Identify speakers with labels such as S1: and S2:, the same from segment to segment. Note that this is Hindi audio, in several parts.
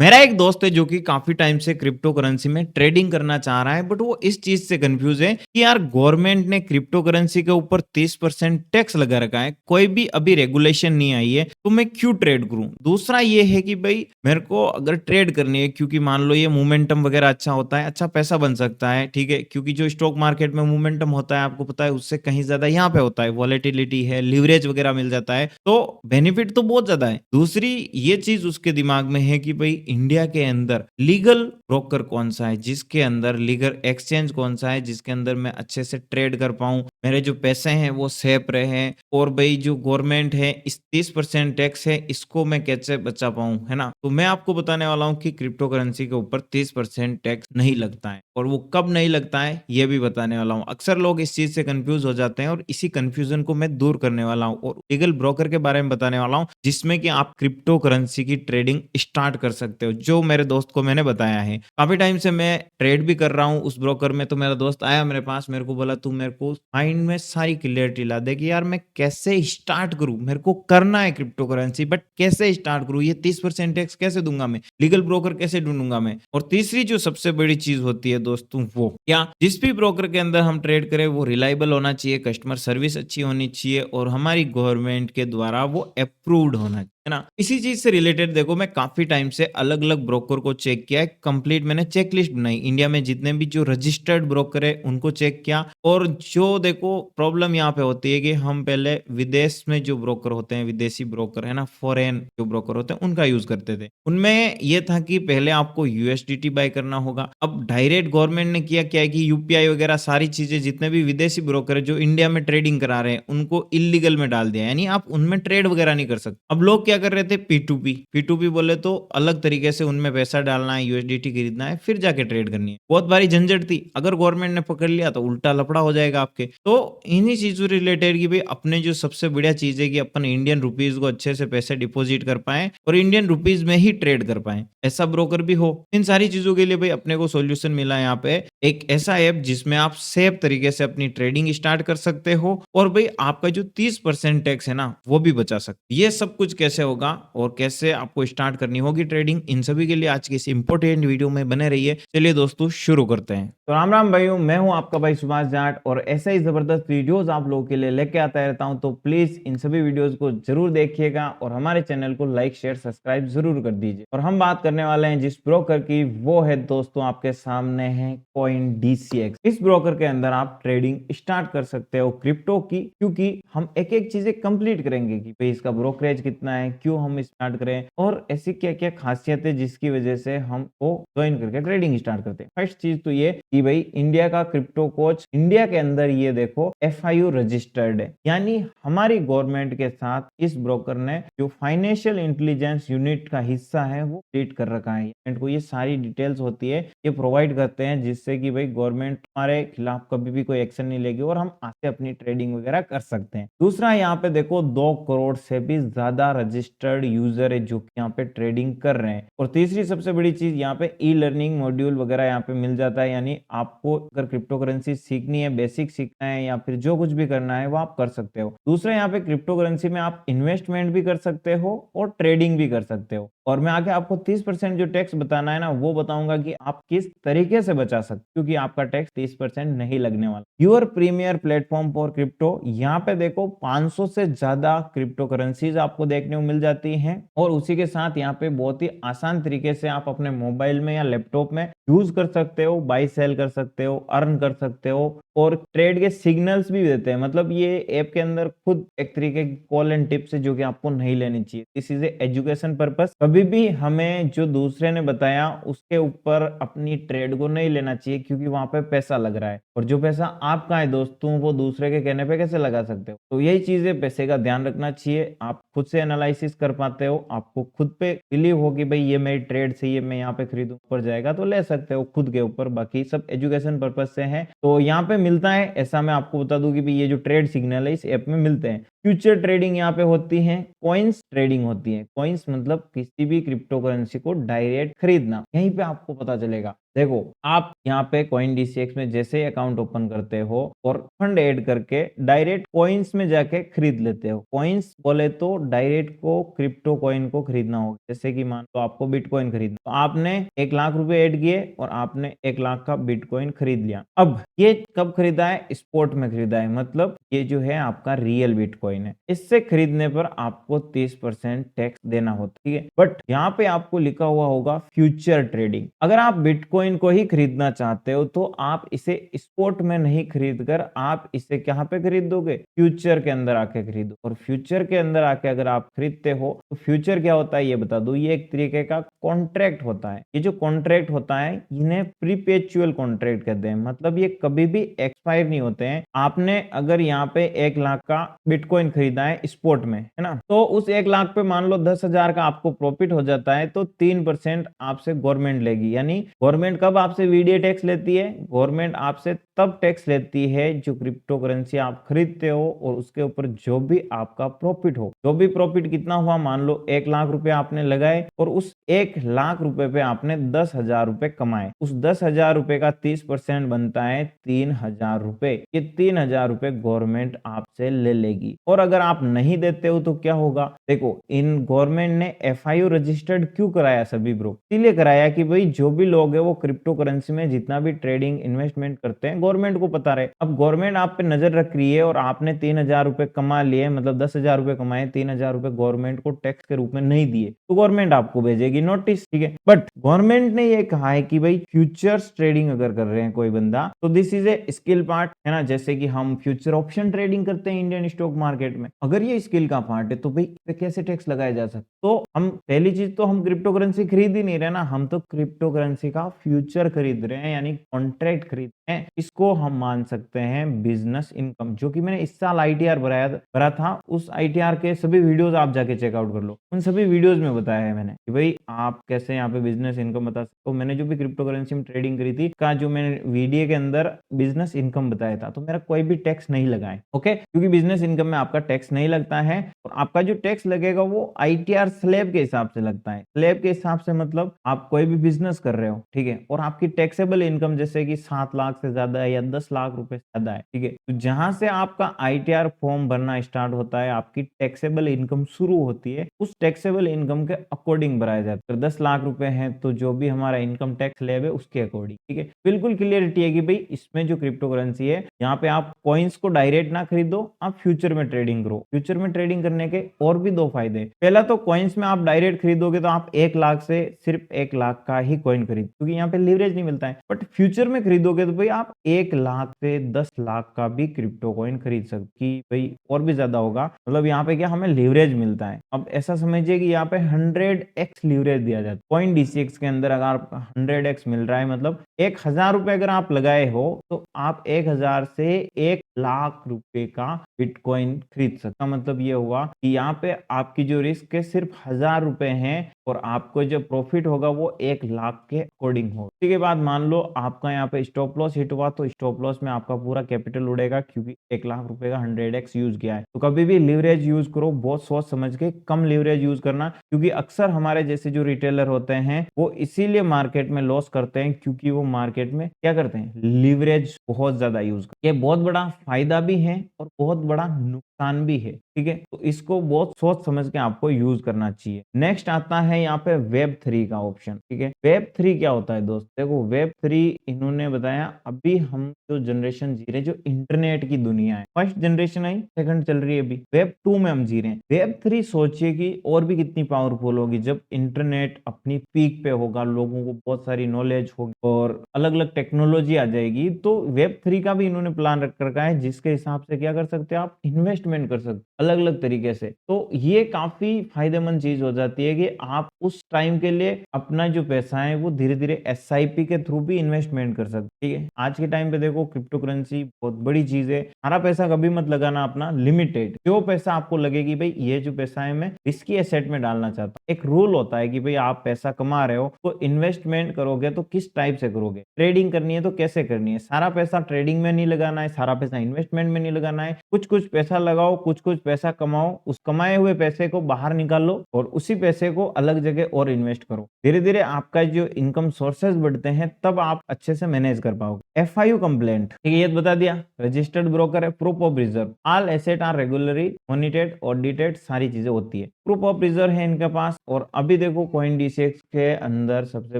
S1: मेरा एक दोस्त है जो कि काफ़ी टाइम से क्रिप्टो करेंसी में ट्रेडिंग करना चाह रहा है, बट वो इस चीज़ से कन्फ्यूज़ है कि यार गवर्नमेंट ने क्रिप्टो करेंसी के ऊपर 30% टैक्स लगा रखा है, कोई भी अभी रेगुलेशन नहीं आई है, तो मैं क्यों ट्रेड करूँ? दूसरा ये है कि भई मेरे को अगर ट्रेड करनी है, क्योंकि मान लो ये मोमेंटम वगैरह अच्छा होता है, अच्छा पैसा बन सकता है, ठीक है? क्योंकि जो स्टॉक मार्केट में मोमेंटम होता है, आपको पता है उससे कहीं ज़्यादा यहाँ पे होता है, वॉलेटिलिटी है, लीवरेज वगैरह मिल जाता है, तो बेनिफिट तो बहुत ज़्यादा है। दूसरी ये चीज़ उसके दिमाग में है कि भई इंडिया के अंदर लीगल ब्रोकर कौन-सा है, जिसके अंदर लीगल एक्सचेंज कौन-सा है, जिसके अंदर मैं अच्छे से ट्रेड कर पाऊँ, मेरे जो पैसे हैं वो सेफ रहें और भई जो गवर्नमेंट है इस 30% टैक्स है, इसको मैं कैसे बचा पाऊँ, है ना? तो मैं आपको बताने वाला हूँ कि क्रिप्टो करेंसी के ऊपर 30% टैक्स नहीं लगता है और वो कब नहीं लगता है, ये भी बताने वाला हूँ। अक्सर लोग इस चीज़ से कन्फ्यूज़ हो जाते हैं और इसी कन्फ्यूज़न को मैं दूर करने वाला हूँ और लीगल ब्रोकर के बारे में बताने वाला हूँ, जिसमें कि आप क्रिप्टो करेंसी की ट्रेडिंग स्टार्ट कर सकते हो, जो मेरे दोस्त को मैंने बताया है। काफ़ी टाइम से मैं ट्रेड भी कर रहा हूँ उस ब्रोकर में, तो मेरा दोस्त आया मेरे पास, मेरे को बोला, "तू मेरे को माइंड में सारी क्लैरिटी ला दे कि यार मैं कैसे स्टार्ट करूँ? मेरे को करना है क्रिप्टो करेंसी, बट कैसे स्टार्ट करूँ? ये 30% टैक्स कैसे दूँगा मैं? लीगल ब्रोकर कैसे ढूँढूँगा मैं?" और तीसरी जो सबसे बड़ी चीज़ होती है दोस्तों, वो क्या? जिस भी ब्रोकर के अंदर हम ट्रेड करें वो रिलायबल होना चाहिए, कस्टमर सर्विस अच्छी होनी चाहिए और हमारी गवर्नमेंट के द्वारा वो अप्रूव्ड होना चाहिए, है ना? इसी चीज़ से रिलेटेड देखो, मैं काफ़ी टाइम से अलग-अलग ब्रोकर को चेक किया है, कंप्लीट मैंने चेकलिस्ट बनाई। इंडिया में जितने भी जो रजिस्टर्ड ब्रोकर है उनको चेक किया और जो देखो प्रॉब्लम यहाँ पे होती है कि हम पहले विदेश में जो ब्रोकर होते हैं, विदेशी ब्रोकर है ना, फॉरेन जो ब्रोकर होते हैं उनका यूज़ करते थे। उनमें ये था कि पहले आपको यूएसडीटी बाय करना होगा। अब डायरेक्ट गवर्नमेंट ने किया क्या है कि यूपीआई वगैरह सारी चीज़ें, जितने भी विदेशी ब्रोकर है जो इंडिया में ट्रेडिंग करा रहे हैं, उनको इल्लीगल में डाल दिया है। यानी आप उनमें ट्रेड वगैरह नहीं कर सकते। अब लोग क्या कर रहे थे, पी2पी। पी2पी बोले तो अलग तरीके से उनमें पैसा डालना है, यूएसडीटी खरीदना है, फिर जाके ट्रेड करनी है। बहुत भारी झंझट थी। अगर गवर्नमेंट ने पकड़ लिया तो उल्टा लफड़ा हो जाएगा आपके। तो इन्हीं चीज़ों से रिलेटेड कि भई अपने जो सबसे बढ़िया चीज़ है कि अपन इंडियन रुपीज़ को अच्छे से पैसे डिपॉज़िट कर पाएँ और इंडियन रुपीज़ में ही ट्रेड कर पाएँ। ऐसा ब्रोकर भी हो। इन सारी चीज़ों के लिए भई अपने को सॉल्यूशन मिला है यहाँ पे। एक ऐसा ऐप जिसमें आप सेफ तरीके से अपनी ट्रेडिंग स्टार्ट कर सकते हो और भई आपका जो 30% टैक्स है ना, वो भी बचा सकते। ये सब कुछ कैसे होगा और कैसे आपको स्टार्ट करनी होगी ट्रेडिंग, इन सभी के लिए आज की इस इम्पोर्टेंट वीडियो में बने रहिए। चलिए दोस्तों शुरू करते हैं। तो राम राम भाइयों, मैं हूँ आपका भाई सुभाष जाट और ऐसे ही ज़बरदस्त वीडियोज़ आप लोगों के लिए लेके आता रहता हूँ, तो प्लीज़ इन सभी वीडियोज़ को ज़रूर देखिएगा और हमारे चैनल को लाइक, शेयर, सब्सक्राइब ज़रूर कर दीजिए। और हम बात करने वाले हैं जिस ब्रोकर की, वो है दोस्तों आपके सामने है CoinDCX। इस ब्रोकर के अंदर आप ट्रेडिंग स्टार्ट कर सकते हो क्रिप्टो की, क्योंकि हम एक-एक चीज़ें कंप्लीट करेंगे कि भई इसका ब्रोकरेज कितना है, क्यों हम स्टार्ट करें और ऐसी क्या-क्या खासियत है जिसकी वजह से हमको जॉइन करके ट्रेडिंग स्टार्ट करते हैं। फर्स्ट चीज़ तो ये कि भई इंडिया का क्रिप्टो कोच इंडिया के अंदर ये देखो एफआईयू रजिस्टर्ड है। यानी हमारी गवर्नमेंट के साथ इस ब्रोकर ने जो फाइनेंशियल इंटेलिजेंस यूनिट का हिस्सा है वो क्रिएट कर रखा है। गवर्नमेंट को ये सारी डिटेल्स होती है, ये प्रोवाइड करते हैं, जिससे कि भई गवर्नमेंट हमारे खिलाफ कभी भी कोई एक्शन नहीं लेगी और हम आके अपनी ट्रेडिंग वगैरह कर सकते हैं। दूसरा, यहाँ पे देखो 2 करोड़ से भी ज़्यादा रजिस्टर्ड यूज़र है जो कि यहाँ पे ट्रेडिंग कर रहे हैं। और तीसरी सबसे बड़ी चीज़, यहाँ पे ई-लर्निंग मॉड्यूल वगैरह यहाँ पे मिल जाता है। यानी आपको अगर क्रिप्टो करेंसी सीखनी है, बेसिक सीखना है या फिर जो कुछ भी करना है वो आप कर सकते हो। दूसरा, यहाँ पे क्रिप्टो करेंसी में आप इन्वेस्टमेंट भी कर सकते हो और ट्रेडिंग भी कर सकते हो। और मैं आगे आपको 30% जो टैक्स बताना है ना, वो बताऊंगा कि आप किस तरीके से बचा सकते हो, क्योंकि आपका टैक्स 30% नहीं लगने वाला। Your premier platform for crypto, यहाँ पे देखो 500 से ज्यादा क्रिप्टो करेंसीज आपको देखने को मिल जाती हैं और उसी के साथ यहाँ पे बहुत ही आसान तरीके से आप अपने मोबाइल में या लैपटॉप में यूज कर सकते हो, बाई सेल कर सकते हो, अर्न कर सकते हो और ट्रेड के सिग्नल्स भी देते हैं। मतलब ये ऐप के अंदर खुद एक तरीके की कॉल एंड टिप्स है जो कि आपको नहीं लेनी चाहिए। This is education purpose. कभी भी हमें जो दूसरे ने बताया उसके ऊपर अपनी ट्रेड को नहीं लेना चाहिए, क्योंकि वहां पे पैसा लग रहा है और जो पैसा आपका है दोस्तों, वो दूसरे के कहने पे कैसे लगा सकते हो। तो यही चीजें, पैसे का ध्यान रखना चाहिए। आप खुद से एनालिसिस कर पाते हो, आपको खुद पे बिलीव हो कि भाई ये मेरी ट्रेड सही है, मैं यहाँ पे खरीदूं, ऊपर जाएगा तो ले सकते हो खुद के ऊपर। बाकी सब एजुकेशन पर्पज से है। तो यहाँ पे मिलता है, ऐसा मैं आपको बता दूं कि भाई ये जो ट्रेड सिग्नल है इस ऐप में मिलते हैं। फ्यूचर ट्रेडिंग यहाँ पे होती है, कॉइन्स ट्रेडिंग होती है। कॉइन्स मतलब किसी भी क्रिप्टो करेंसी को डायरेक्ट खरीदना, यहीं पे आपको पता चलेगा। देखो, आप यहाँ पे कॉइन डीसीएक्स में जैसे ही अकाउंट ओपन करते हो और फंड ऐड करके डायरेक्ट कॉइन्स में जाके खरीद लेते हो। कॉइन्स बोले तो डायरेक्ट को क्रिप्टो कॉइन को खरीदना होगा। जैसे कि मान लो आपको बिटकॉइन खरीदना, तो आपने 1 लाख रुपए ऐड किए और आपने 1 लाख का बिटकॉइन खरीद लिया। अब ये कब खरीदा है? स्पॉट में खरीदा है, मतलब ये जो है आपका रियल बिटकॉइन है। इससे खरीदने पर आपको 30% टैक्स देना होता है, ठीक है। बट यहाँ पे आपको लिखा हुआ होगा फ्यूचर ट्रेडिंग। अगर आप बिटकॉइन को ही खरीदना चाहते हो तो आप इसे स्पॉट में नहीं खरीद कर आप इसे कहाँ पे खरीदोगे? फ्यूचर के अंदर आके खरीदो। और फ्यूचर के अंदर आके अगर आप खरीदते हो तो फ्यूचर क्या होता है ये बता दो। ये एक तरीके का कॉन्ट्रैक्ट होता है। ये जो कॉन्ट्रैक्ट होता है इन्हें प्रीपेचुअल कॉन्ट्रैक्ट कहते हैं, मतलब ये कभी भी एक्सपायर नहीं होते हैं। आपने अगर यहाँ पे 1 लाख का बिटकॉइन खरीदा है स्पॉट में, है ना, तो उस 1 लाख पे मान लो 10,000 का आपको प्रॉफिट हो जाता है तो 3% आपसे गवर्नमेंट लेगी। यानी गवर्नमेंट कब आपसे वीडियो टैक्स लेती है? गवर्नमेंट आपसे तब टैक्स लेती है जो क्रिप्टो करेंसी आप खरीदते हो और उसके ऊपर जो भी आपका प्रॉफिट हो। जो भी प्रॉफिट कितना हुआ, मान लो 1 लाख रुपए आपने लगाए और उस 1 लाख रुपए पे आपने 10,000 रुपए कमाए। उस 10,000 रुपए का 30% बनता है 3,000 रुपए। ये 3,000 रुपए गवर्नमेंट आपसे ले लेगी। और अगर आप नहीं देते हो तो क्या होगा? देखो, इन गवर्नमेंट ने एफआईओ रजिस्टर्ड क्यों कराया सभी ब्रो? इसलिए कराया कि भाई जो भी लोग है वो क्रिप्टो करेंसी में जितना भी ट्रेडिंग इन्वेस्टमेंट करते हैं गवर्नमेंट को पता रहे। अब गवर्नमेंट आप पे नजर रख रही है और आपने 3,000 रुपए कमा लिए, मतलब 10,000 रुपए कमाए, 3,000 रुपए गवर्नमेंट को टैक्स के रूप में नहीं दिए तो गवर्नमेंट आपको भेजेगी नोटिस, ठीक है। बट गवर्नमेंट ने ये कहा है कि भाई फ्यूचर्स ट्रेडिंग अगर कर रहे हैं कोई बंदा तो this is a skill part, है ना। जैसे कि हम फ्यूचर ऑप्शन ट्रेडिंग करते हैं इंडियन स्टॉक मार्केट में, अगर ये स्किल का पार्ट है तो भाई पे कैसे टैक्स लगाया जा सकता? तो हम पहली चीज तो हम क्रिप्टो करेंसी खरीद ही नहीं रहे ना, हम तो क्रिप्टो करेंसी का फ्यूचर खरीद रहे हैं, यानी कॉन्ट्रैक्ट खरीद रहे हैं। इसको हम मान सकते हैं बिजनेस इनकम, जो कि मैंने इस साल आईटीआर भरा था। उस आईटीआर के सभी वीडियोस आप जाके चेकआउट कर लो। उन सभी वीडियोस में बताया है मैंने कि भाई आप कैसे यहाँ पे बिजनेस इनकम बता सकते हो। मैंने जो भी क्रिप्टो करेंसी में ट्रेडिंग करी थी का जो मैंने वीडियो के अंदर बिजनेस इनकम बताया था, तो मेरा कोई भी टैक्स नहीं लगा है, ओके। क्योंकि बिजनेस इनकम में आपका टैक्स नहीं लगता है और आपका जो टैक्स लगेगा वो आईटीआर स्लैब के हिसाब से लगता है। स्लैब के हिसाब से मतलब आप कोई भी बिजनेस कर रहे हो, ठीक है, और आपकी टैक्सेबल इनकम जैसे कि 7 लाख से ज्यादा है या 10 लाख रुपए से ज्यादा है, ठीक है, तो जहां से आपका आईटीआर फॉर्म भरना स्टार्ट होता है, आपकी टैक्सेबल इनकम शुरू होती है, उस टैक्सेबल इनकम के अकॉर्डिंग भराया जाता है। 10 लाख रुपए है तो जो भी हमारा इनकम टैक्स स्लैब है उसके अकॉर्डिंग, ठीक है। बिल्कुल क्लियरिटी है कि भाई इसमें जो क्रिप्टो करेंसी है यहाँ पे आप कॉइन्स को डायरेक्ट ना खरीदो, आप फ्यूचर में ट्रेडिंग करो। फ्यूचर में ट्रेडिंग करने के और भी 2 फायदे। पहला तो कॉइन्स में आप डायरेक्ट खरीदोगे तो आप 1 लाख से सिर्फ 1 लाख का ही कॉइन खरीद, क्योंकि यहाँ पे लीवरेज नहीं मिलता है। बट फ्यूचर में खरीदोगे तो भाई आप 1 लाख से 10 लाख का भी क्रिप्टो कॉइन खरीद सकते कि भाई और भी ज्यादा होगा, मतलब यहाँ पे क्या हमें लीवरेज मिलता है। अब ऐसा समझिए कि यहाँ पे 100x लीवरेज दिया जाता है कॉइन डीसीएक्स के अंदर। अगर 100x मिल रहा है मतलब 1,000 रुपए अगर आप लगाए हो तो आप 1,000 से 1 लाख रुपए का बिटकॉइन खरीद सकते। मतलब ये हुआ कि यहाँ पे आपकी जो रिस्क है सिर्फ 1,000 रुपए है और आपको जो प्रॉफिट होगा वो 1 लाख के अकॉर्डिंग होगा। उसके बाद मान लो आपका यहाँ पे स्टॉप लॉस हिट हुआ तो स्टॉप लॉस में आपका पूरा कैपिटल उड़ेगा, क्योंकि 1 लाख रुपए का 100x यूज किया है। तो कभी भी लीवरेज यूज करो, बहुत सोच समझ के, कम लीवरेज यूज करना, क्योंकि अक्सर हमारे जैसे जो रिटेलर होते हैं वो इसीलिए मार्केट में लॉस करते हैं, क्योंकि वो मार्केट में क्या करते हैं, लीवरेज बहुत ज्यादा यूज करते हैं। ये बहुत बड़ा फायदा भी है और बहुत बड़ा नुकसान भी है, ठीक है। तो इसको बहुत सोच समझ के आपको यूज करना चाहिए। नेक्स्ट आता है यहाँ पे Web3 का ऑप्शन, ठीक है। Web3 क्या होता है दोस्त? देखो, Web3 इन्होंने बताया अभी हम जो जनरेशन जी रहे हैं, जो इंटरनेट की दुनिया है, फर्स्ट जनरेशन आई, सेकंड चल रही है अभी, Web2 में हम जी रहे हैं। Web3 सोचिए कि और भी कितनी पावरफुल होगी जब इंटरनेट अपनी पीक पे होगा, लोगों को बहुत सारी नॉलेज होगी और अलग अलग टेक्नोलॉजी आ जाएगी। तो Web3 का भी इन्होंने प्लान रख रखा है, जिसके हिसाब से क्या कर सकते हैं आप, इन्वेस्टमेंट कर सकते अलग अलग तरीके से। तो ये काफी फायदेमंद चीज हो जाती है कि आप उस टाइम के लिए अपना जो पैसा है वो धीरे धीरे एसआईपी के थ्रू भी इन्वेस्टमेंट कर सकते, ठीक है। आज के टाइम पे देखो क्रिप्टो करेंसी बहुत बड़ी चीज है। सारा पैसा कभी मत लगाना अपना, लिमिटेड जो पैसा आपको लगेगी भाई ये जो पैसा है मैं रिस्की एसेट में डालना चाहता हूँ। एक रूल होता है कि भाई आप पैसा कमा रहे हो तो इन्वेस्टमेंट करोगे तो किस टाइप से करोगे, ट्रेडिंग करनी है तो कैसे करनी है। सारा पैसा ट्रेडिंग में नहीं लगाना है, सारा पैसा इन्वेस्टमेंट में नहीं लगाना है, कुछ कुछ पैसा लगाओ लगाओ, कुछ-कुछ पैसा कमाओ, उस कमाए हुए पैसे को बाहर निकालो और उसी पैसे को अलग जगह और इन्वेस्ट करो। धीरे-धीरे आपका जो इनकम सोर्सेज़ बढ़ते हैं, तब आप अच्छे से मैनेज कर पाओगे। एफआईयू कंप्लेंट, ठीक है, ये तो बता दिया। रजिस्टर्ड ब्रोकर है, proof of reserve, all asset are regularly monitored, audited, सारी चीजें होती है। प्रूफ ऑफ रिजर्व है इनके पास। और अभी देखो CoinDCX के अंदर सबसे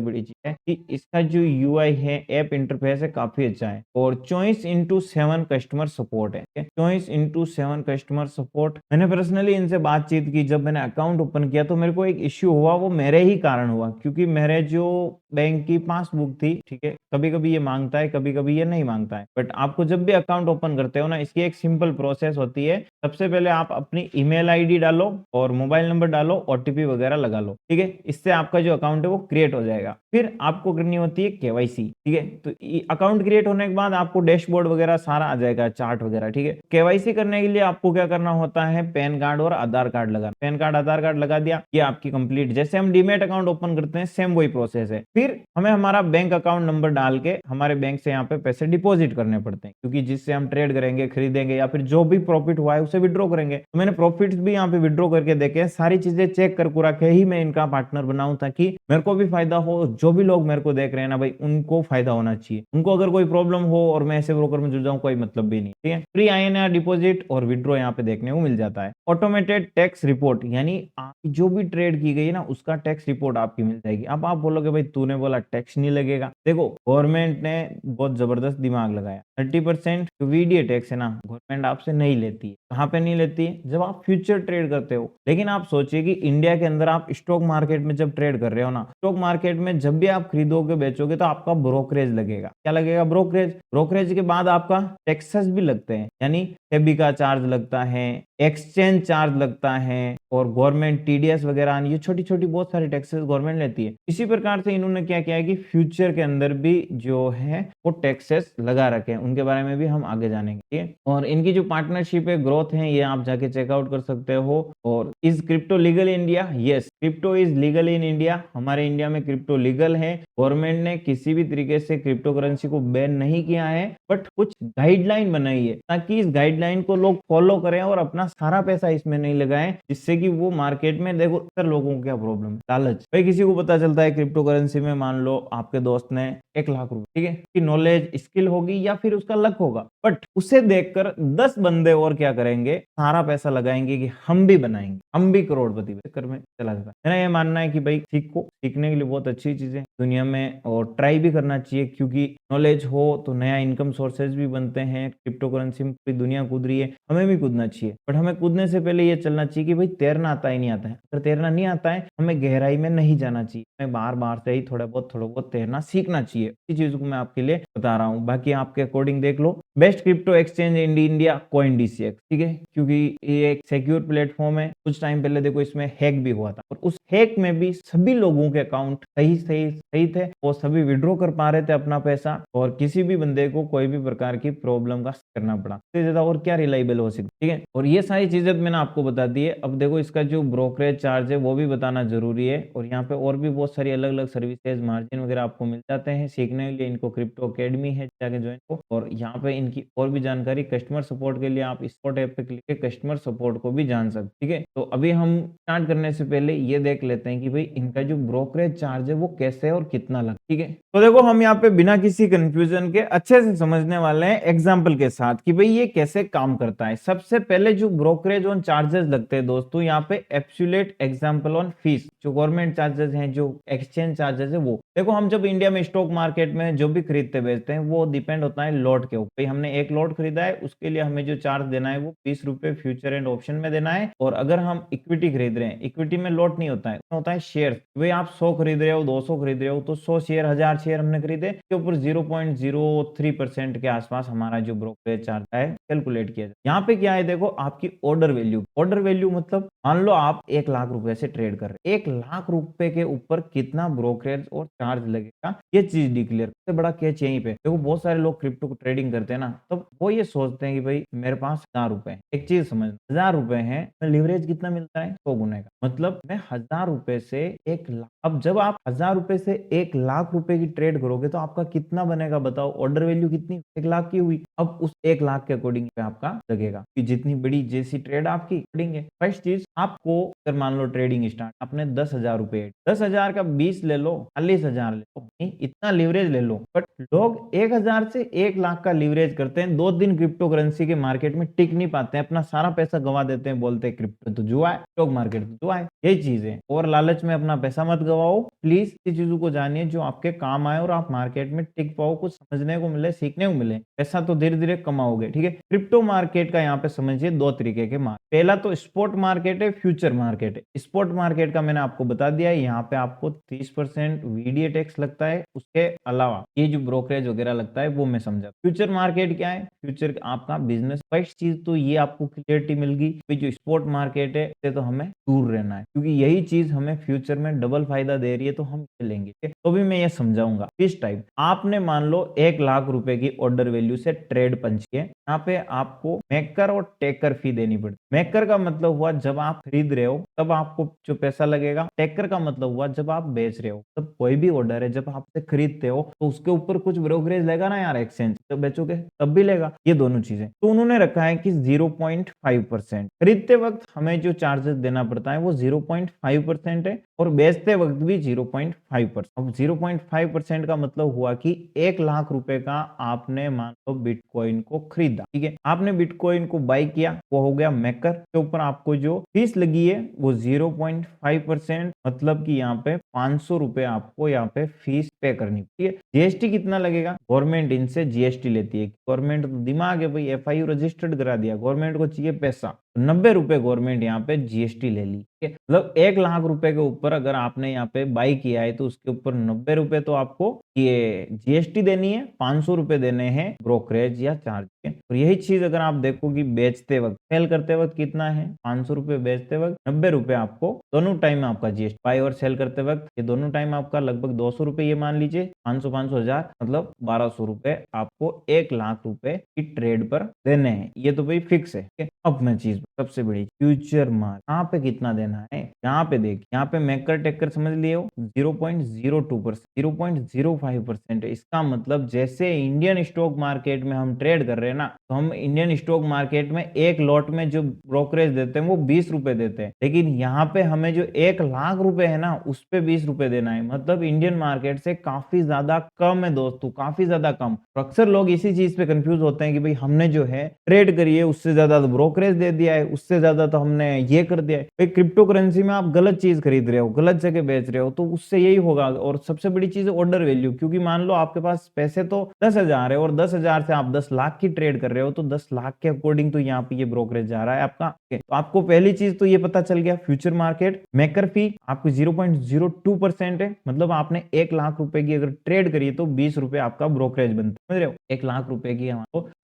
S1: बड़ी चीज है कि इसका जो यूआई है, ऐप इंटरफेस है, काफी अच्छा है। और 24/7 कस्टमर सपोर्ट है। 24/7 कस्टमर सपोर्ट। मैंने पर्सनली इनसे बातचीत की, जब मैंने अकाउंट ओपन किया तो मेरे को एक इश्यू हुआ, वो मेरे ही कारण हुआ, क्योंकि मेरे जो बैंक की पासबुक थी, ठीक है, कभी कभी ये मांगता है, कभी कभी ये नहीं मांगता है। बट आपको जब भी अकाउंट ओपन करते हो ना, इसकी एक सिंपल प्रोसेस होती है। सबसे पहले आप अपनी ईमेल आईडी डालो और मोबाइल नंबर डालो, ओटीपी वगैरह लगा लो, ठीक है। इससे आपका जो अकाउंट है वो क्रिएट हो जाएगा। फिर आपको करनी होती है केवाईसी, ठीक है। तो अकाउंट क्रिएट होने के बाद आपको डैशबोर्ड वगैरह सारा आ जाएगा, चार्ट वगैरह, ठीक है। केवाईसी करने के लिए आपको क्या करना होता है, पैन कार्ड और आधार कार्ड लगाना। पैन कार्ड आधार कार्ड लगा दिया, ये आपकी कंप्लीट। जैसे हम डीमेट अकाउंट ओपन करते हैं, सेम वही प्रोसेस है। फिर हमें हमारा बैंक अकाउंट नंबर डाल के हमारे बैंक से यहाँ पे पैसे डिपॉजिट करने पड़ते हैं, क्योंकि जिससे हम ट्रेड करेंगे, खरीदेंगे या फिर जो भी प्रॉफिट हुआ है उसे विड्रॉ करेंगे। तो मैंने प्रॉफिट्स भी यहाँ पे विड्रॉ करके देखे, सारी चीजें चेक कर कुरा के ही मैं इनका पार्टनर बनाऊं, ताकि मेरे को भी फायदा हो, जो भी लोग मेरे को देख रहे हैं ना भाई, उनको फायदा होना चाहिए। उनको अगर कोई प्रॉब्लम हो और मैं ऐसे ब्रोकर में जुड़ जाऊं, कोई मतलब भी नहीं, ठीक है। फ्री INR डिपॉजिट और विड्रॉ यहाँ पे देखने को मिल जाता है। ऑटोमेटेड टैक्स रिपोर्ट, यानी आपकी जो भी ट्रेड की गई ना, उसका टैक्स रिपोर्ट आपकी मिल जाएगी। अब आप बोलोगे भाई तूने बोला टैक्स नहीं लगेगा। देखो, गवर्नमेंट ने बहुत जबरदस्त दिमाग लगाया। 30% जो वीडीए टैक्स है ना, गवर्नमेंट आपसे नहीं लेती है। कहाँ पे नहीं लेती है, जब आप फ्यूचर ट्रेड करते हो। लेकिन आप सोचिए कि इंडिया के अंदर आप स्टॉक मार्केट में जब ट्रेड कर रहे हो ना, स्टॉक मार्केट में जब भी आप खरीदोगे बेचोगे तो आपका ब्रोकरेज लगेगा। क्या लगेगा, ब्रोकरेज। ब्रोकरेज के बाद आपका टैक्सेस भी लगते हैं, यानी सेबी का चार्ज लगता है, एक्सचेंज चार्ज लगता है, और गवर्नमेंट TDS वगैरह, ये छोटी छोटी बहुत सारी टैक्सेस गवर्नमेंट लेती है। इसी प्रकार से इन्होंने क्या किया है कि फ्यूचर के अंदर भी जो है वो टैक्सेस लगा रखे हैं, उनके बारे में भी हम आगे जानेंगे, ठीक है। और इनकी जो पार्टनरशिप है, ग्रोथ है, ये आप जाके चेकआउट कर सकते हो। और is crypto legal in India? Yes, crypto is legal in India. हमारे इंडिया में क्रिप्टो लीगल है। गवर्नमेंट ने किसी भी तरीके से क्रिप्टो करेंसी को बैन नहीं किया है, बट कुछ गाइडलाइन बनाई है, ताकि इस गाइडलाइन को लोग फॉलो करें और अपना सारा पैसा इसमें नहीं लगाएं, जिससे कि वो मार्केट में, देखो अक्सर लोगों को क्या प्रॉब्लम, लालच। भाई किसी को पता चलता है क्रिप्टो करेंसी में, मान लो आपके दोस्त ने 1 लाख रुपए, ठीक है, की नॉलेज स्किल होगी या फिर उसका लक होगा, बट उसे देखकर 10 बंदे और क्या करेंगे, सारा पैसा लगाएंगे कि हम भी बनाएंगे, हम भी करोड़पति चक्कर में चला जाता है। मेरा ये मानना है कि भाई सीखो, सीखने के लिए बहुत अच्छी चीजें दुनिया में, और ट्राई भी करना चाहिए, क्योंकि नॉलेज हो तो नया इनकम सोर्सेज भी बनते हैं। क्रिप्टो करेंसी में पूरी दुनिया कूद रही है, हमें भी कूदना चाहिए, बट हमें कूदने से पहले ये चलना चाहिए कि भाई तैरना आता ही नहीं आता है। अगर तैरना नहीं आता है, हमें गहराई में नहीं जाना चाहिए, हमें बार बार से ही थोड़ा बहुत तैरना सीखना चाहिए। इसी चीज को मैं आपके लिए बता रहा हूँ, बाकी आपके अकॉर्डिंग देख लो। Best crypto exchange in India CoinDCX, ठीक है, क्योंकि ये एक सिक्योर प्लेटफॉर्म है। कुछ टाइम पहले देखो इसमें हैक भी हुआ था, और उस हैक में भी सभी लोगों के अकाउंट सही थे, वो सभी विड्रॉ कर पा रहे थे अपना पैसा, और किसी भी बंदे को कोई भी प्रकार की प्रॉब्लम का करना पड़ा। इससे ज्यादा और क्या रिलायबल हो सकती, ठीक है। और ये सारी चीजें मैंने आपको बता दी है। अब देखो इसका जो ब्रोकरेज चार्ज है वो भी बताना जरूरी है, और यहाँ पे और भी बहुत सारी अलग अलग सर्विसेज, मार्जिन वगैरह आपको मिल जाते हैं। सीखने के लिए इनको क्रिप्टो अकेडमी है, जाके ज्वाइन हो, और यहाँ पे इनकी और भी जानकारी, कस्टमर सपोर्ट के लिए आप स्पॉट ऐप पे क्लिक करके कस्टमर सपोर्ट को भी जान सकते, ठीक है। तो अभी हम स्टार्ट करने से पहले ये देख लेते हैं कि भाई इनका जो ब्रोकरेज चार्ज है वो कैसे है और कितना लगता है, ठीक है। तो देखो हम यहाँ पे बिना किसी कंफ्यूजन के अच्छे से समझने वाले हैं एग्जाम्पल के साथ कि भाई ये कैसे काम करता है। सबसे पहले जो ब्रोकरेज ऑन चार्जेस लगते हैं दोस्तों, यहाँ पे एब्सोल्यूट एग्जाम्पल ऑन फीस, जो गवर्नमेंट चार्जेस हैं, जो एक्सचेंज चार्जेस है, वो देखो हम जब इंडिया में स्टॉक मार्केट में जो भी खरीदते बेचते हैं, वो डिपेंड होता है लॉट के ऊपर। हमने 1 लॉट खरीदा है, उसके लिए हमें जो चार्ज देना है वो 20 रुपए फ्यूचर एंड ऑप्शन में देना है। और अगर हम इक्विटी खरीद रहे हैं, इक्विटी में लॉट नहीं होता है, होता है शेयर। भाई आप 100 खरीद रहे हो, 200 खरीद रहे हो, तो 100 शेयर, 1000 शेयर हमने खरीदे, के ऊपर 0.03% के आसपास हमारा जो ब्रोकरेज चार्ज है कैलकुलेट किया जाए। यहाँ पे क्या है, देखो आपकी ऑर्डर वैल्यू। ऑर्डर वैल्यू मतलब मान लो आप 1 लाख रुपए से ट्रेड कर रहे हैं, 1 लाख रुपए के ऊपर कितना ब्रोकरेज और चार्ज लगेगा, ये चीज डिक्लेयर। सबसे बड़ा कैच यहीं पे देखो, बहुत सारे लोग क्रिप्टो को ट्रेडिंग करते हैं ना, तो वो ये सोचते हैं कि भाई मेरे पास 1000 रुपए है। एक चीज समझ, 1000 रुपए है, लिवरेज कितना मिलता है, 100 गुने का, मतलब मैं 1000 रुपए से 1 लाख। अब जब आप 1000 रुपए से 1 लाख रुपए की ट्रेड करोगे तो आपका कितना बनेगा बताओ, ऑर्डर वैल्यू कितनी, 1 लाख की हुई। अब उस 1 लाख के अकॉर्डिंग पे आपका लगेगा। कि जितनी बड़ी जैसी ट्रेड आपकी ट्रेडिंग है। फर्स्ट चीज, आपको अगर मान लो ट्रेडिंग स्टार्ट आपने 10,000 रुपए, 10,000 का 20 ले लो, 40,000 ले लो, नहीं इतना लीवरेज ले लो। बट लोग 1,000 से 1 लाख का लीवरेज करते हैं, 2 दिन क्रिप्टो करेंसी के मार्केट में टिक नहीं पाते हैं, अपना सारा पैसा गवा देते हैं, बोलते हैं क्रिप्टो तो जुआ है, स्टॉक मार्केट तो जुआ है। यही चीज है, और लालच में अपना पैसा मत गवाओ। प्लीज इस चीजों को जानिए जो आपके काम आए और आप मार्केट में टिक पाओ, कुछ समझने को मिले, सीखने को मिले, पैसा तो धीरे धीरे कमाओगे। ठीक है, क्रिप्टो मार्केट का यहाँ पे समझिए 2 तरीके के मार्केट। पहला तो स्पॉट मार्केट है, फ्यूचर मार्केट है। स्पॉट मार्केट का मैंने आपको बता दिया है, यहाँ पे आपको 30% वीडीए टैक्स लगता है, उसके अलावा ये जो ब्रोकरेज वगैरह लगता है वो मैं समझा। फ्यूचर मार्केट क्या है? फ्यूचर आपका बिजनेस। फर्स्ट चीज तो ये आपको क्लियरिटी मिल गई, जो स्पॉट मार्केट है इससे तो हमें दूर रहना है, क्योंकि यही चीज हमें फ्यूचर में डबल फायदा दे रही है, तो हम लेंगे। तो भी मैं ये समझाऊंगा किस टाइप। आपने मान लो 1 लाख रुपए की ऑर्डर वैल्यू से ट्रेड पंची है, यहाँ पे आपको मेकर और टेकर फी देनी पड़ती। मेकर का मतलब हुआ जब आप खरीद रहे हो तब आपको जो पैसा लगेगा। टेकर का मतलब हुआ जब आप बेच रहे हो। तब कोई भी ऑर्डर है जब आपसे खरीदते हो तो उसके ऊपर कुछ ब्रोकरेज लेगा ना यार, एक्सचेंज तो बेचोगे तब भी लेगा। ये दोनों चीजें तो उन्होंने रखा है कि 0.5%। खरीदते वक्त हमें जो चार्जेस देना पड़ता है वो 0.5% है, और बेचते वक्त भी 0.5%। अब 0.5% का मतलब हुआ कि 1 लाख रुपए का आपने मान लो बिटकॉइन को खरीदा। ठीक है, आपने बिटकॉइन को बाई किया, वो हो गया मेकर के ऊपर। आपको जो फीस लगी है वो 0.5%, मतलब कि यहाँ पे 500 रुपए आपको यहाँ पे फीस पे करनी। ठीक है, जीएसटी कितना लगेगा? गवर्नमेंट इनसे जीएसटी लेती है। गवर्नमेंट तो दिमाग है भाई, एफआईयू रजिस्टर्ड करा दिया, गवर्नमेंट को चाहिए पैसा, 90 रुपए गवर्नमेंट यहाँ पे जीएसटी ले ली। मतलब 1 लाख रुपए के ऊपर अगर आपने यहाँ पे बाई किया है तो उसके ऊपर 90 रुपए तो आपको ये जीएसटी देनी है, 500 रुपए देने हैं ब्रोकरेज या चार्ज के। और यही चीज अगर आप देखो कि बेचते वक्त, सेल करते वक्त कितना है 500 रुपए, बेचते वक्त 90 रुपए आपको दोनों टाइम आपका जीएसटी। बाई और सेल करते वक्त ये दोनों टाइम आपका लगभग 200 रुपए, ये मान लीजिए 500 500 हजार, मतलब 1200 रुपए आपको 1 लाख रुपए की ट्रेड पर देने हैं। ये तो भाई फिक्स है। अब मैं चीज सबसे बड़ी फ्यूचर मार्केट, यहाँ पे कितना देना है? यहाँ पे देख, यहाँ पे मेकर टेकर समझ लिए हो 0.02%, 0.05% है। इसका मतलब जैसे इंडियन स्टॉक मार्केट में हम ट्रेड कर रहे हैं ना, तो हम इंडियन स्टॉक मार्केट में एक लॉट में जो ब्रोकरेज देते हैं वो 20 रुपए देते हैं, लेकिन यहाँ पे हमें जो 1 लाख रुपए है ना उस पे 20 रुपए देना है। मतलब इंडियन मार्केट से काफी ज्यादा कम है दोस्तों, काफी ज्यादा कम। तो अक्सर लोग इसी चीज पे कंफ्यूज होते हैं कि भाई हमने जो है ट्रेड करी है उससे ज्यादा तो ब्रोकरेज दे दिया है, उससे ज्यादा तो हमने ये कर दिया है। भाई क्रिप्टो करेंसी में आप गलत चीज खरीद रहे हो, गलत जगह बेच रहे हो, तो उससे यही होगा। और सबसे बड़ी चीज है ऑर्डर वैल्यू, क्योंकि मान लो आपके पास पैसे तो 10,000 है और 10,000 से आप 10 लाख की ट्रेड कर रहे हो, तो 10 लाख के अकॉर्डिंग तो यहाँ पे ये ब्रोकरेज जा रहा है आपका। तो आपको पहली चीज तो ये पता चल गया, फ्यूचर मार्केट मेकर फी आपको 0.02% है। मतलब आपने 1 लाख रुपए की अगर ट्रेड करी तो 20 रुपए आपका ब्रोकरेज बनता है, समझ रहे हो? 1 लाख रुपए की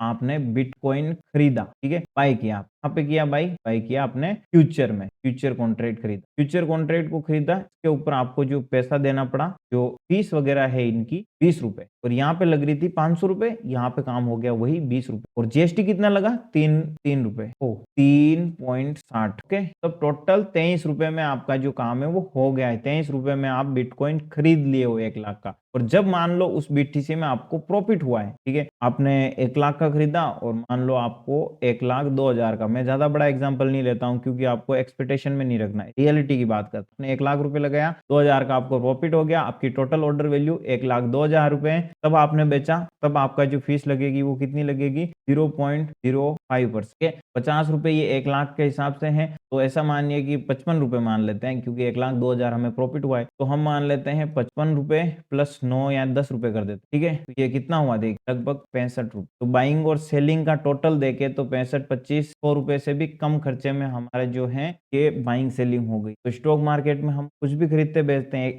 S1: आपने बिटकॉइन खरीदा, ठीक है, बाय किया। कहाँ पे किया? बाय किया आपने फ्यूचर में, फ्यूचर कॉन्ट्रैक्ट खरीदा। फ्यूचर कॉन्ट्रैक्ट को खरीदा, इसके ऊपर आपको जो पैसा देना पड़ा, जो फीस वगैरह है इनकी 20 रुपए, और यहाँ पे लग रही थी 500 रुपए, यहाँ पे काम हो गया वही 20 रुपए। और जीएसटी कितना लगा? 3 रुपए, 3.60। ओके, तब टोटल 23 रुपए में आपका जो काम है वो हो गया है। 23 रुपए में आप बिटकॉइन खरीद लिए हो 1 लाख का। और जब मान लो उस बीटीसी में आपको प्रॉफिट हुआ है, ठीक है, आपने 1 लाख का खरीदा और मान लो आपको 1,02,000 का, मैं ज्यादा बड़ा एग्जांपल नहीं लेता हूं क्योंकि आपको एक्सपेक्टेशन में नहीं रखना है, रियलिटी की बात करते हैं। 1 लाख रुपए लगाया, 2,000 का आपको प्रॉफिट हो गया, आपकी टोटल ऑर्डर वैल्यू 1,02,000 रुपए है। तब आपने बेचा, तब आपका जो फीस लगेगी वो कितनी लगेगी? 0.05%। 50 रुपए ये 1 लाख के हिसाब से है, तो ऐसा मानिए कि 55 रुपए मान लेते हैं, क्योंकि 1,02,000 हमें प्रॉफिट हुआ है, तो हम मान लेते हैं 55 रुपए प्लस 9 या 10 रुपए कर देते, ठीक है। तो ये कितना हुआ? देख, लगभग 65 रुपए। तो बाइंग और सेलिंग का टोटल देखे तो 65-25 100 रुपए से भी कम खर्चे में हमारे जो है ये बाइंग सेलिंग हो गई। तो स्टॉक मार्केट में हम कुछ भी खरीदते बेचते हैं,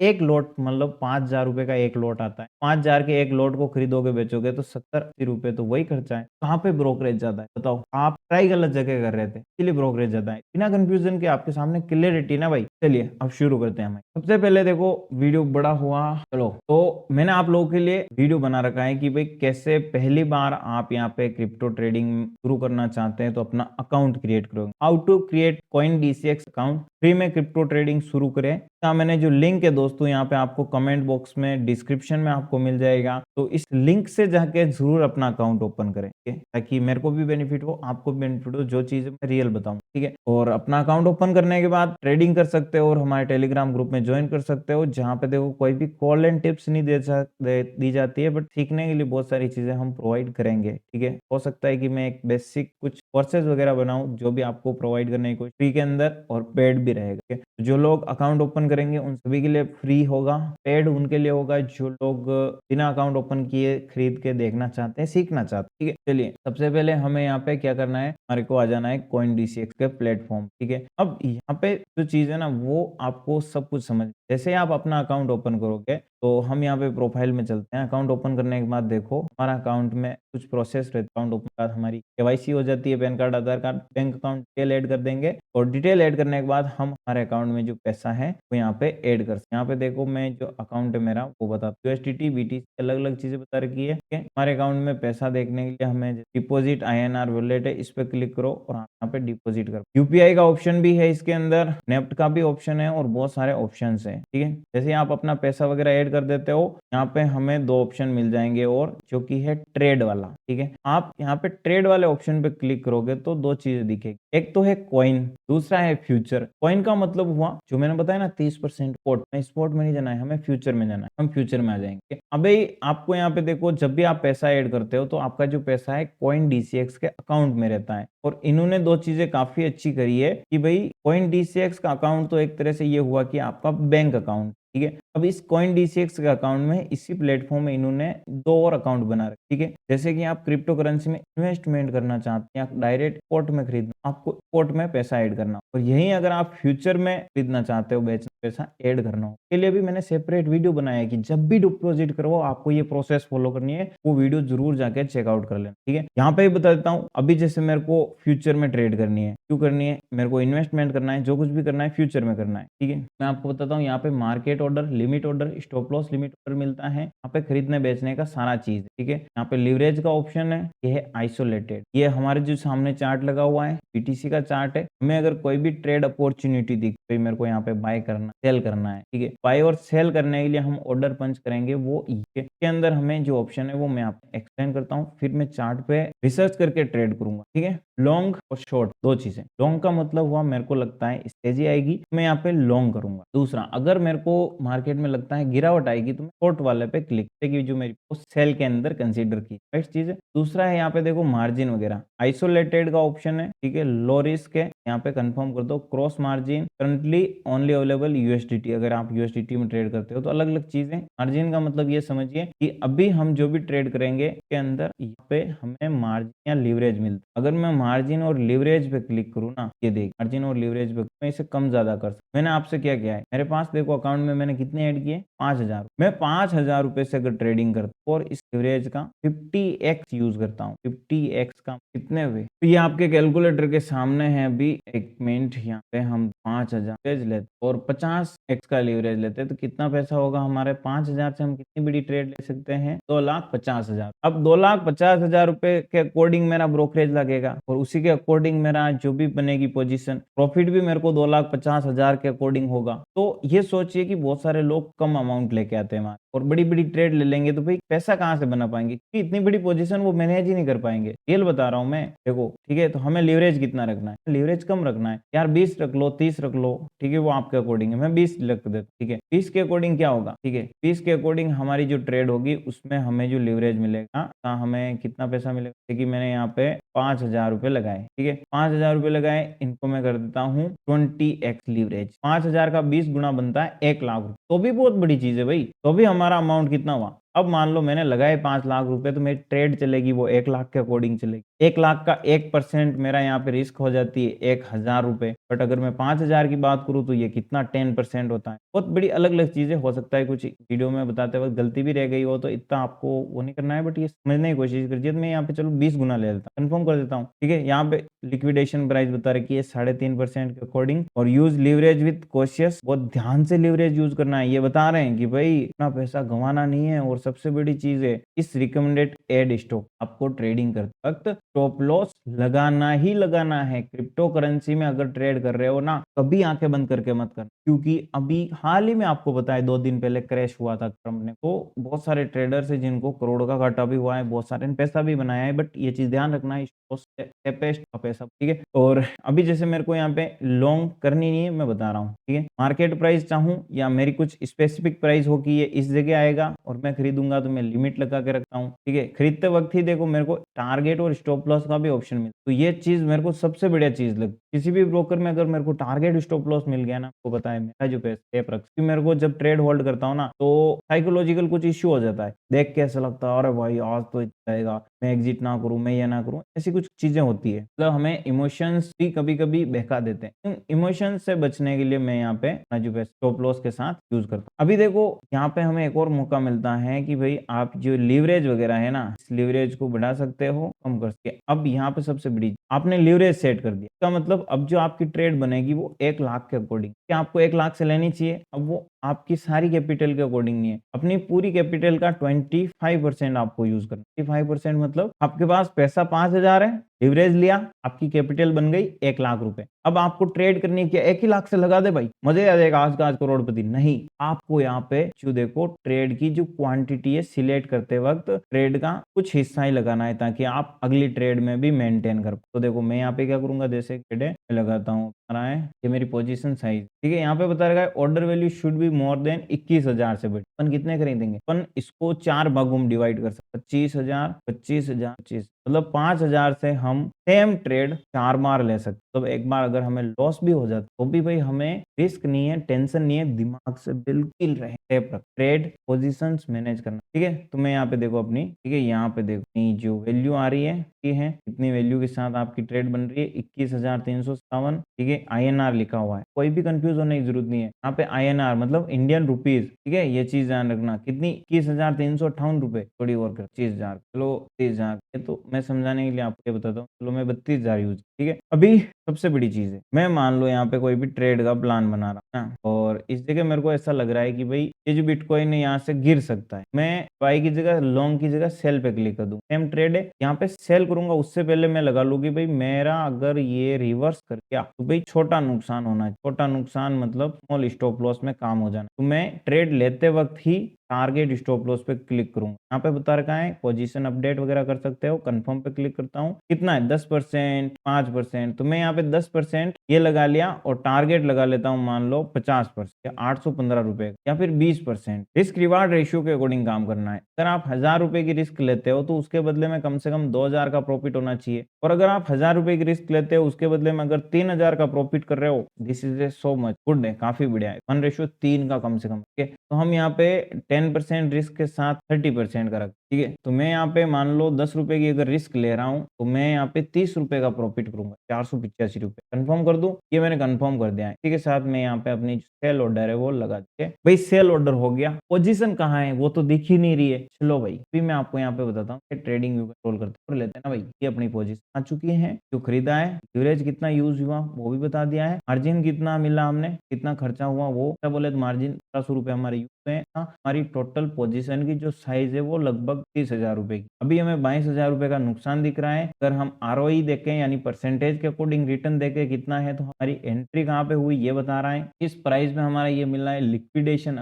S1: एक लोट मतलब 5,000 रुपए का एक लोट आता है। 5,000 के एक लोट को खरीदोगे बेचोगे तो 70-80 रुपए तो वही खर्चा है। कहाँ पे ब्रोकरेज ज्यादा है बताओ? आप ट्राई गलत जगह कर रहे थे, इसलिए ब्रोकरेज ज्यादा है। बिना कंफ्यूजन के आपके सामने क्लियरिटी ना भाई। चलिए अब शुरू करते हैं। हमें सबसे पहले देखो वीडियो बड़ा हुआ, चलो तो मैंने आप लोगों के लिए वीडियो बना रखा है कि भाई कैसे पहली बार आप यहाँ पे क्रिप्टो ट्रेडिंग शुरू करना चाहते हैं तो अपना अकाउंट क्रिएट करोगे। How to create coin DCX account, free में क्रिप्टो ट्रेडिंग शुरू करें। क्या मैंने जो लिंक है दोस्तों यहाँ पे आपको कमेंट बॉक्स में डिस्क्रिप्शन में आपको मिल जाएगा, तो इस लिंक से जाके जरूर अपना अकाउंट ओपन करें, ठीक है? ताकि मेरे को भी बेनिफिट हो, आपको भी बेनिफिट हो, जो चीज़ मैं रियल बताऊं, ठीक है? और अपना अकाउंट ओपन करने के बाद ट्रेडिंग कर सकते हो और हमारे टेलीग्राम ग्रुप में ज्वाइन कर सकते हो, जहाँ पे देखो कोई भी कॉल एंड टिप्स नहीं दी जाती है, बट सीखने के लिए बहुत सारी चीजें हम प्रोवाइड करेंगे, ठीक है? हो सकता है कि मैं एक बेसिक कुछ कोर्सेज वगैरह बनाऊं जो भी आपको प्रोवाइड करने की कोशिश, फ्री के अंदर और पेड भी रहेगा, ठीक है? तो जो लोग अकाउंट ओपन करेंगे उन सभी के लिए फ्री होगा, पेड उनके लिए होगा जो लोग बिना अकाउंट ओपन किए खरीद के देखना चाहते हैं, सीखना चाहते हैं, ठीक है? चलिए सबसे पहले हमें यहाँ पे क्या करना है, हमारे को आ जाना है कॉइन डीसीएक्स के प्लेटफॉर्म, ठीक है? अब यहाँ पे जो चीज है ना वो आपको सब कुछ समझ, जैसे आप अपना अकाउंट ओपन करोगे तो हम यहाँ पे प्रोफाइल में चलते हैं। अकाउंट ओपन करने के बाद देखो हमारा अकाउंट में कुछ प्रोसेस रहता है। अकाउंट ओपन के बाद हमारी केवाईसी हो जाती है, PAN card, Aadhaar card, bank account detail add कर देंगे और डिटेल ऐड करने के बाद हम हमारे अकाउंट में जो पैसा है वो यहाँ पे ऐड कर सकते हैं। यहाँ पे देखो मैं जो अकाउंट है मेरा वो बता, यूएसडीटी, बीटीसी, अलग अलग चीजें बता रखी है, ठीक है? हमारे अकाउंट में पैसा देखने के लिए हमें डिपोजिट INR वॉलेट है, इस पे क्लिक करो और यहाँ पे डिपोजिट करो। यूपीआई का ऑप्शन भी है इसके अंदर, नेफ्ट का भी ऑप्शन है और बहुत सारे ऑप्शन है, ठीक है? जैसे आप अपना पैसा वगैरह ऐड कर देते हो, यहाँ पे हमें दो ऑप्शन मिल जाएंगे और जो कि है ट्रेड वाला, ठीक है? आप यहाँ पे ट्रेड वाले ऑप्शन पे क्लिक करोगे तो दो चीजें दिखेगी, एक तो है कॉइन, दूसरा है फ्यूचर। कॉइन का मतलब हुआ जो मैंने बताया ना 30% स्पॉट में, स्पॉट में नहीं जाना है हमें, फ्यूचर में जाना है, हम फ्यूचर में आ जाएंगे। अबे आपको यहाँ पे देखो जब भी आप पैसा ऐड करते हो तो आपका जो पैसा है कॉइन डीसीएक्स के अकाउंट में रहता है। और इन्होंने दो चीजें काफी अच्छी करी है कि भाई कॉइन डीसीएक्स का अकाउंट तो एक तरह से ये हुआ कि आपका बैंक अकाउंट, ठीक है? अब इस कॉइन डीसीएक्स के अकाउंट में इसी प्लेटफॉर्म में इन्होंने दो और अकाउंट बना रखे, ठीक है? जैसे कि आप क्रिप्टो करेंसी में इन्वेस्टमेंट करना चाहते हैं, डायरेक्ट स्पॉट में खरीदना, आपको स्पॉट में पैसा ऐड करना, और यही अगर आप फ्यूचर में खरीदना चाहते हो, बेचना, पैसा ऐड करना हो, के लिए भी मैंने सेपरेट वीडियो बनाया है कि जब भी डिपॉजिट करो आपको ये प्रोसेस फॉलो करनी है, वो वीडियो जरूर जाके चेकआउट कर लेना, ठीक है? यहाँ पे भी बता देता हूँ, अभी जैसे मेरे को फ्यूचर में ट्रेड करनी है, क्यों करनी है, मेरे को इन्वेस्टमेंट करना है, जो कुछ भी करना है फ्यूचर में करना है, ठीक है? मैं आपको बताता हूँ, यहाँ पे market order, limit order, stop loss limit order मिलता है, यहाँ पे खरीदने बेचने का सारा चीज, ठीक है? यहाँ पे लीवरेज का ऑप्शन है, ये है आइसोलेटेड, ये हमारे जो सामने चार्ट लगा हुआ है पीटीसी का चार्ट है। हमें अगर कोई भी ट्रेड अपॉर्चुनिटी दिख गई, मेरे को यहाँ पे बाय करना, सेल करना है, ठीक है? बाय और सेल करने के लिए हम ऑर्डर पंच करेंगे, वो के अंदर हमें जो ऑप्शन है वो मैं आपको एक्सप्लेन करता हूँ, फिर मैं चार्ट पे रिसर्च करके ट्रेड करूंगा, ठीक है? लॉन्ग और शॉर्ट दो चीजें। लॉन्ग का मतलब हुआ मेरे को लगता है तेजी आएगी, मैं यहाँ पे लॉन्ग करूंगा। दूसरा, अगर मेरे को मार्केट में लगता है गिरावट आएगी तो मैं शॉर्ट वाले पे क्लिक करेगी, जो मेरी सेल के अंदर कंसीडर की, राइट चीज है। दूसरा है यहाँ पे देखो मार्जिन वगैरह, आइसोलेटेड का ऑप्शन है, ठीक है? लो रिस्क है, यहाँ पे कंफर्म कर दो। Cross margin currently only available USDT, अगर आप यूएसडीटी में ट्रेड करते हो तो अलग अलग चीजें। मार्जिन का मतलब ये समझिए कि अभी हम जो भी ट्रेड करेंगे के अंदर यहाँ पे हमें मार्जिन या लीवरेज मिलता है। अगर मैं मार्जिन और लीवरेज पे क्लिक करूँ ना, ये देख मार्जिन और लीवरेज पे मैं इसे कम ज्यादा कर सकता। मैंने आपसे क्या किया है, मेरे पास देखो अकाउंट में मैंने कितने ऐड किए, 5000। मैं 5000 रुपए से अगर ट्रेडिंग करता हूँ और इस लीवरेज का 50x यूज करता हूँ, 50x का कितने हुए, तो ये आपके कैलकुलेटर के सामने है। अभी एक मिनट, यहाँ पे हम 5000 लेते और 50x का लीवरेज लेते हैं तो कितना पैसा होगा हमारे 5000 से हम कितनी बड़ी ट्रेड ले सकते हैं, 2,50,000। अब 2,50,000 रुपए के अकॉर्डिंग मेरा ब्रोकरेज लगेगा और उसी के अकॉर्डिंग मेरा जो भी बनेगी पोजीशन, प्रॉफिट भी मेरे को 2,50,000 के अकॉर्डिंग होगा। तो ये सोचिए कि बहुत सारे लोग कम अमाउंट लेके आते हैं वहां और बड़ी बड़ी ट्रेड ले लेंगे तो भाई पैसा कहाँ से बना पाएंगे, क्योंकि इतनी बड़ी पोजीशन वो मैनेज ही नहीं कर पाएंगे। रियल बता रहा हूँ मैं, देखो, ठीक है? तो हमें लीवरेज कितना रखना है, लीवरेज कम रखना है यार, 20 रख लो, 30 रख लो, ठीक है? वो आपके अकॉर्डिंग है, मैं 20 रख देता, ठीक है? 20 के अकॉर्डिंग क्या होगा, ठीक है? 20 के अकॉर्डिंग हमारी जो ट्रेड होगी उसमें हमें जो लीवरेज मिलेगा, हमें कितना पैसा मिलेगा, देखिए मैंने यहाँ पे 5,000 रुपए लगाए, ठीक है? 5,000 रुपए लगाए, इनको मैं कर देता हूँ 20x लीवरेज। 5,000 का 20 गुना बनता है 1,00,000 रुपए, तो भी बहुत बड़ी चीज है भाई। तो भी हमारा अमाउंट कितना हुआ, अब मान लो मैंने लगाए 5 लाख रुपए, तो मेरी ट्रेड चलेगी वो 1 लाख के अकॉर्डिंग चलेगी। 1 लाख का 1% मेरा यहाँ पे रिस्क हो जाती है 1,000 रुपए, बट अगर मैं 5,000 की बात करूँ तो ये कितना 10% होता है। बहुत बड़ी अलग अलग चीजें, हो सकता है कुछ वीडियो में बताते वक्त गलती भी रह गई हो तो इतना आपको वो नहीं करना है, बट ये समझ समझने की कोशिश कीजिए, तो मैं यहाँ पे चलो 20 गुना ले लेता हूँ, कंफर्म कर देता हूँ, ठीक है। यहाँ पे लिक्विडेशन प्राइस बता रखी है 3.5% के अकॉर्डिंग, और यूज लीवरेज विद कॉशियस, बहुत ध्यान से लीवरेज यूज करना है। ये बता रहे हैं कि भाई इतना पैसा गंवाना नहीं है, और सबसे बड़ी चीज है इस रिकमेंडेड एड स्टॉक आपको ट्रेडिंग करते वक्त स्टॉप लॉस लगाना ही लगाना है। क्रिप्टो करेंसी में अगर ट्रेड कर रहे हो ना, कभी आंखें बंद करके मत करना, क्योंकि अभी हाल ही में आपको बताया 2 दिन पहले क्रैश हुआ था ट्रम्प ने, तो बहुत सारे ट्रेडर्स है जिनको करोड़ों का घाटा भी हुआ है, बहुत सारे ने पैसा भी बनाया है, बट ये चीज ध्यान रखना है सेपेस्ट का पैसा, ठीक है। और अभी जैसे मेरे को यहाँ पे लॉन्ग करनी नहीं है, मैं बता रहा हूँ, ठीक है। मार्केट प्राइस चाहूँ या मेरी कुछ स्पेसिफिक प्राइस हो कि ये इस जगह आएगा और मैं खरीदूंगा, तो मैं लिमिट लगा के रखता हूँ, ठीक है। खरीदते वक्त ही देखो मेरे को टारगेट और स्टॉप लॉस का भी ऑप्शन मिलता, तो ये चीज मेरे को सबसे बढ़िया चीज लगती। किसी भी ब्रोकर में अगर मेरे को टारगेट स्टॉप लॉस मिल गया ना, आपको पता है मेरा जो पैसा रख, मेरे को जब ट्रेड होल्ड करता हूँ ना, तो साइकोलॉजिकल कुछ इश्यू हो जाता है, देख के ऐसा लगता है अरे भाई आज तो जाएगा, मैं एग्जिट ना करूं, मैं ये ना करूं, ऐसी कुछ चीजें होती है। मतलब हमें इमोशंस भी कभी कभी बहका देते हैं। इन इमोशंस से बचने के लिए मैं यहाँ पे जो है स्टॉप लॉस के साथ यूज करता हूँ। अभी देखो यहाँ पे हमें एक और मौका मिलता है कि भाई आप जो लीवरेज वगैरह है ना, इस लीवरेज को बढ़ा सकते हो, कम कर सकते। अब यहाँ पे सबसे बड़ी, आपने लीवरेज सेट कर दिया, इसका मतलब अब जो आपकी ट्रेड बनेगी वो 1 लाख के अकॉर्डिंग, क्या आपको 1 लाख से लेनी चाहिए। अब वो आपकी सारी कैपिटल के अकॉर्डिंग नहीं है, अपनी पूरी कैपिटल का 25% आपको यूज करना। 25% मतलब आपके पास पैसा 5,000 है, लिवरेज लिया, आपकी कैपिटल बन गई 1 लाख रुपए। अब आपको ट्रेड करनी है, क्या 1 ही लाख से लगा दे भाई मजे आ जाएगा आज का आज करोड़पति, नहीं। आपको यहाँ पे जो देखो ट्रेड की जो क्वांटिटी है सिलेक्ट करते वक्त ट्रेड का कुछ हिस्सा ही लगाना है, ताकि आप अगली ट्रेड में भी मेंटेन कर। तो देखो मैं यहाँ पे क्या करूंगा, जैसे ट्रेड है मैं लगाता हूँ, ये मेरी पोजीशन साइज, ठीक है। यहाँ पे बता रखा है order value should be more than 21,000 से बड़ी। अपन कितने खरीदेंगे, अपन इसको 4 भागों में डिवाइड कर सकते, 25,000, 25,000, 25, मतलब 5,000 से हम सेम ट्रेड 4 बार ले सकते। तो एक बार अगर हमें लॉस भी हो जाता तो भी भाई हमें रिस्क नहीं है, टेंशन नहीं है, दिमाग से बिल्कुल रहे ट्रेड पोजीशंस मैनेज करना, ठीक है। तो मैं यहाँ पे देखो अपनी, ठीक है, यहाँ पे देखो जो वैल्यू आ रही है ये है, कितनी वैल्यू के साथ आपकी ट्रेड बन रही है 21,357, ठीक है। INR लिखा हुआ है, कोई भी कंफ्यूज होने की जरूरत नहीं है। यहाँ पे INR मतलब इंडियन रुपीज, ठीक है, ये चीज ध्यान रखना। कितनी, 21,358 रुपए, थोड़ी और कर 25,000, चलो 30,000, तो मैं समझाने के लिए आपको ये बताता हूँ, चलो मैं 32,000 यूज, ठीक है। अभी सबसे बड़ी चीज है, मैं मान लो यहाँ पे कोई भी ट्रेड का प्लान बना रहा हूँ और इस जगह मेरे को ऐसा लग रहा है कि भाई ये जो बिटकॉइन है यहाँ से गिर सकता है, मैं बाई की जगह लॉन्ग की जगह सेल पे क्लिक कर दूं। सेम ट्रेड है, यहाँ पे सेल करूंगा, उससे पहले मैं लगा लूँ कि भाई मेरा अगर ये रिवर्स कर गया तो भाई छोटा नुकसान होना है। छोटा नुकसान मतलब स्मॉल स्टॉप लॉस में काम हो जाना, तो मैं ट्रेड लेते वक्त ही टारगेट स्टॉप लॉस पे क्लिक करूंगा। यहाँ पे बता रखा है पोजीशन अपडेट वगैरह कर सकते हो, कंफर्म पे क्लिक करता हूँ। कितना है, 10%, 5%, तो मैं यहाँ पे 10% ये लगा लिया और टारगेट लगा लेता हूँ मान लो 50%, 815 रुपए, या फिर 20%। रिस्क रिवार्ड रेशियो के अकॉर्डिंग काम करना है। अगर आप 1,000 रुपए की रिस्क लेते हो तो उसके बदले में कम से कम 2,000 का प्रॉफिट होना चाहिए, और अगर आप 1,000 रुपए की रिस्क लेते हो उसके बदले में अगर 3,000 का प्रॉफिट कर रहे हो, this is a so much good है, काफी बढ़िया है। 1:3 का कम से कम, ठीक है। तो हम यहाँ पे 10% रिस्क के साथ 30% का रख, ठीक है। तो मैं यहाँ पे मान लो 10 रुपए की अगर रिस्क ले रहा हूँ तो मैं यहाँ पे 30 रुपए का प्रॉफिट करूंगा, 485 रुपए। कंफर्म कर दूं, ये मैंने कंफर्म कर दिया है, ठीक है। साथ में यहाँ पे अपनी सेल ऑर्डर है वो लगा दिए भाई, सेल ऑर्डर हो गया। पोजीशन कहाँ है वो तो दिख ही नहीं रही है, चलो भाई फिर मैं आपको यहाँ पे बताता हूँ ट्रेडिंग व्यू कंट्रोल करते हैं लेते हैं ना भाई। ये अपनी पोजीशन आ चुकी है, जो खरीदा है, लीवरेज कितना यूज हुआ वो भी बता दिया है, मार्जिन कितना मिला हमने, कितना खर्चा हुआ वो क्या बोले, तो मार्जिन 1700 रुपए हमारे यूज में। हमारी टोटल पोजीशन की जो साइज है वो लगभग 30,000 रुपए की। अभी हमें 22,000 रुपए का नुकसान दिख रहा है। अगर हम ROE देखें यानी परसेंटेज के अकॉर्डिंग रिटर्न देखें कितना है, तो हमारी एंट्री कहाँ पे हुई ये बता रहा है। इस प्राइस में हमारा ये मिला है लिक्विडेशन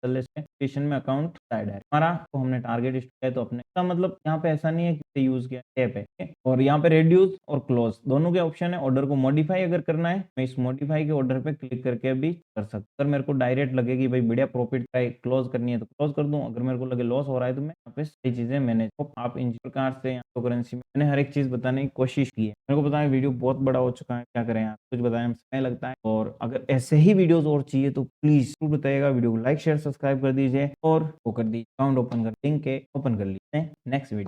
S1: लिक्विडेशन में अकाउंट साइड है हमारा, तो हमने टारगेट किया तो अपने का मतलब यहाँ पे ऐसा नहीं है कि यूज किया टैप है। और यहाँ पे रिड्यूस और क्लोज दोनों के ऑप्शन है। ऑर्डर को मॉडिफाई अगर करना है मैं इस मॉडिफाई के ऑर्डर पे क्लिक करके भी कर सकता हूँ। अगर मेरे को डायरेक्ट लगे कि भाई बढ़िया प्रॉफिट का क्लोज करनी है तो क्लोज कर दूं, अगर मेरे को लगे लॉस हो रहा है तो मैं यहाँ पे सही चीजें मैनेज। आप इन प्रकार से क्रिप्टो करेंसी में मैंने हर एक चीज बताने की कोशिश की है। मेरे को पता है वीडियो बहुत बड़ा हो चुका है, क्या करें, आप कुछ बताएं समय लगता है। और अगर ऐसे ही वीडियोस और चाहिए तो प्लीज बताइएगा, वीडियो को लाइक शेयर सब्सक्राइब कर दीजिए और वो कर दीजिए अकाउंट ओपन कर लिंक के ओपन कर लीजिए नेक्स्ट वीडियो।